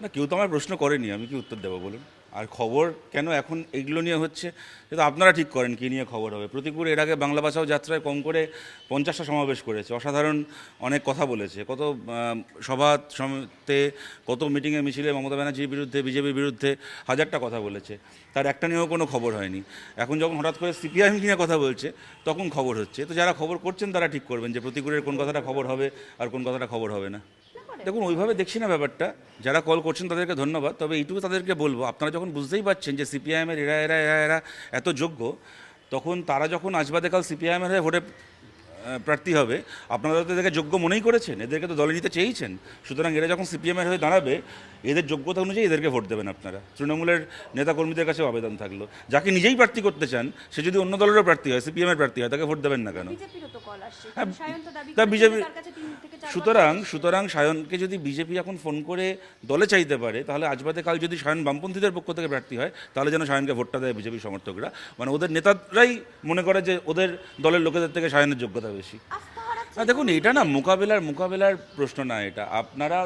না, কেউ তো আমার প্রশ্ন করেনি, আমি কি উত্তর দেবো বলুন? আর খবর কেন এখন এইগুলো নিয়ে হচ্ছে, সেটা আপনারা ঠিক করেন কী নিয়ে খবর হবে। প্রতিকূল এর আগে বাংলা ভাষাও যাত্রায় কম করে 50টা সমাবেশ করেছে, অসাধারণ অনেক কথা বলেছে, কত সভা সমিতিতে, কত মিটিংয়ে মিছিলে মমতা ব্যানার্জির বিরুদ্ধে, বিজেপির বিরুদ্ধে হাজারটা কথা বলেছে, তার একটা নিয়েও কোনো খবর হয়নি। এখন যখন হঠাৎ করে সিপিআইএম নিয়ে কথা বলছে তখন খবর হচ্ছে। তো যারা খবর করছেন তারা ঠিক করবেন যে প্রতিকূলের কোন কথাটা খবর হবে আর কোন কথাটা খবর হবে না। দেখুন, ওইভাবে দেখছি না ব্যাপারটা। যারা কল করছেন তাদেরকে ধন্যবাদ, তবে এইটুকু তাদেরকে বলবো, আপনারা যখন বুঝতেই পারছেন যে সিপিআইএমের এরা এরা এরা এরা এত যোগ্য, তখন তারা যখন আজ বাদে কাল সিপিআইএমের হয়ে ভোটে প্রার্থী হবে, আপনারা তো এদেরকে যোগ্য মনেই করেছেন, এদেরকে তো দলে নিতে চেয়েছেন। সুতরাং এরা যখন সিপিএমের হয়ে দাঁড়াবে, এদের যোগ্যতা অনুযায়ী এদেরকে ভোট দেবেন আপনারা। তৃণমূলের নেতাকর্মীদের কাছে আবেদন থাকলো, যাকে নিজেই প্রার্থী করতে চান সে যদি অন্য দলেরও প্রার্থী হয়, সিপিএমের প্রার্থী হয়, তাকে ভোট দেবেন না কেন? হ্যাঁ, তা বিজেপি, সুতরাং সায়নকে যদি বিজেপি এখন ফোন করে দলে চাইতে পারে, তাহলে আজ বাদে কাল যদি সায়ন বামপন্থীদের পক্ষ থেকে প্রার্থী হয়, তাহলে যেন সায়নকে ভোটটা দেয় বিজেপি সমর্থকরা। মানে ওদের নেতারাই মনে করে যে ওদের দলের লোকেদের থেকে সায়নের যোগ্যতা বেশি। দেখুন, এটা না মোকাবেলার প্রশ্ন না এটা। আপনারা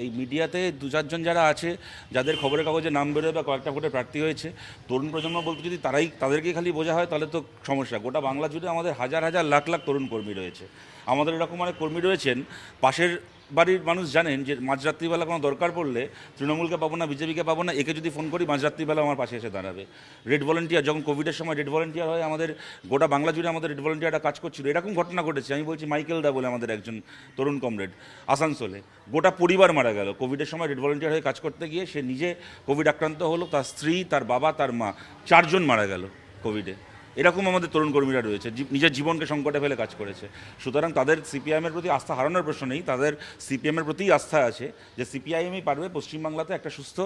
এই মিডিয়াতে দু চারজন যারা আছে, যাদের খবরের কাগজে নাম বেরোয় বা কয়েকটা ভোটে প্রার্থী হয়েছে, তরুণ প্রজন্ম বলতে যদি তাদেরকে খালি বোঝা হয়, তাহলে তো সমস্যা। গোটা বাংলা জুড়ে আমাদের হাজার হাজার লাখ লাখ তরুণ কর্মী রয়েছে। আমাদের এরকম অনেক কর্মী রয়েছেন, পাশের বাড়ির মানুষ জানেন যে মাঝরাত্রিবেলা কোনো দরকার পড়লে তৃণমূলকে পাবো না, বিজেপিকে পাবো না, একে যদি ফোন করি মাঝরাত্রিবেলা আমার পাশে এসে দাঁড়াবে। রেড ভলেন্টিয়ার, যখন কোভিডের সময় রেড ভলেন্টিয়ার হয়, আমাদের গোটা বাংলা জুড়ে আমাদের রেড ভলেন্টিয়াররা কাজ করছিল। এরকম ঘটনা ঘটেছে, আমি বলছি মাইকেল দা বলে আমাদের একজন তরুণ কমরেড, আসানসোলে গোটা পরিবার মারা গেল কোভিডের সময় রেড ভলেন্টিয়ার হয়ে কাজ করতে গিয়ে। সে নিজে কোভিড আক্রান্ত হলো, তার স্ত্রী, তার বাবা, তার মা, 4জন মারা গেল কোভিডে। এরকম আমাদের তরুণ কর্মীরা রয়েছে, নিজের জীবনকে সংকটে ফেলে কাজ করেছে। সুতরাং তাদের সিপিআইএমের প্রতি আস্থা হারানোর প্রশ্ন নেই, তাদের সিপিএমের প্রতিই আস্থা আছে যে সিপিআইএমই পারবে পশ্চিমবাংলাতে একটা সুস্থ,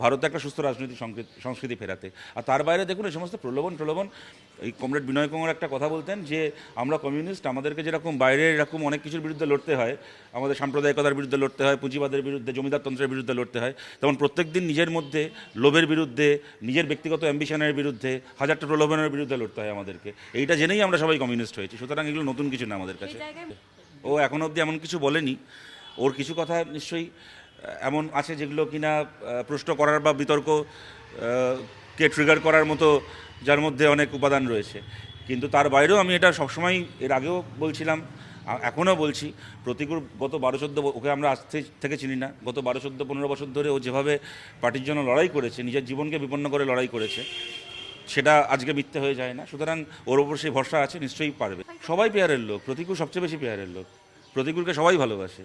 ভারতে একটা সুস্থ রাজনৈতিক সংস্কৃতি ফেরাতে। আর তার বাইরে দেখুন, এই সমস্ত প্রলোভন, এই কমরেড বিনয় কুমার একটা কথা বলতেন যে আমরা কমিউনিস্ট, আমাদেরকে যেরকম বাইরে এরকম অনেক কিছুর বিরুদ্ধে লড়তে হয়, আমাদের সাম্প্রদায়িকতার বিরুদ্ধে লড়তে হয়, পুঁজিবাদের বিরুদ্ধে, জমিদারতন্ত্রের বিরুদ্ধে লড়তে হয়, তেমন প্রত্যেক দিন নিজের মধ্যে লোভের বিরুদ্ধে, নিজের ব্যক্তিগত অ্যাম্বিশনের বিরুদ্ধে, হাজারটা প্রলোভনের বিরুদ্ধে লড়তে হয় আমাদেরকে। এইটা জেনেই আমরা সবাই কমিউনিস্ট হয়েছি। সুতরাং এগুলো নতুন কিছু না আমাদের কাছে। ও এখন অবধি এমন কিছু বলেনি। ওর কিছু কথা নিশ্চয়ই এমন আছে যেগুলো কিনা প্রশ্ন করার বা বিতর্ক কে ট্রিগার করার মতো, যার মধ্যে অনেক উপাদান রয়েছে। কিন্তু তার বাইরেও আমি এটা সবসময়, এর আগেও বলছিলাম, এখনও বলছি, প্রতিকূল গত 12-14, ওকে আমরা আজ থেকে চিনি না, গত 12-14-15 বছর ধরে ও যেভাবে পার্টির জন্য লড়াই করেছে, নিজের জীবনকে বিপন্ন করে লড়াই করেছে, সেটা আজকে মিথ্যে হয়ে যায় না। সুতরাং ওর ওপর সেই ভরসা আছে, নিশ্চয়ই পারবে। সবাই পেয়ারের লোক, প্রতিকূল সবচেয়ে বেশি পেয়ারের লোক। প্রতিকূলকে সবাই ভালোবাসে,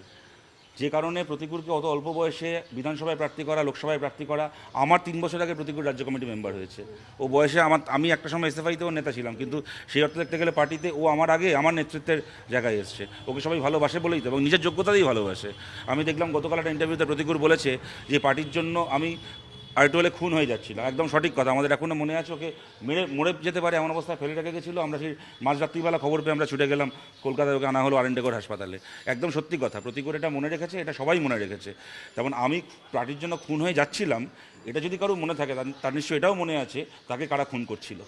যে কারণে প্রতিকূলকে অত অল্প বয়সে বিধানসভায় প্রার্থী করা, লোকসভায় প্রার্থী করা। আমার 3 বছর আগে প্রতিকূল রাজ্য কমিটি মেম্বার হয়েছে। ও বয়সে আমি একটা সময় এসএফআইতেও নেতা ছিলাম, কিন্তু সেই অর্থ দেখতে গেলে পার্টিতে ও আমার আগে আমার নেতৃত্বের জায়গায় এসছে। ওকে সবাই ভালোবাসে বলেই তো, এবং নিজের যোগ্যতাতেই ভালোবাসে। আমি দেখলাম গতকাল একটা ইন্টারভিউতে প্রতিকূল বলেছে যে পার্টির জন্য আমি আরেকটু হলে খুন হয়ে যাচ্ছিল। একদম সঠিক কথা, আমাদের এখনও মনে আছে। ওকে মরে যেতে পারে এমন অবস্থায় ফেলে রেখে গেছিলো। আমরা সেই মাঝরাত্রিবেলা খবর পেয়ে আমরা ছুটে গেলাম কলকাতায়, ওকে আনা হলো আরএনডেকর হাসপাতালে। একদম সত্যি কথা, প্রতিকূল এটা মনে রেখেছে, এটা সবাই মনে রেখেছে। তেমন আমি পার্টির জন্য খুন হয়ে যাচ্ছিলাম, এটা যদি কারো মনে থাকে, তার নিশ্চয়ই এটাও মনে আছে তাকে কারা খুন করছিল।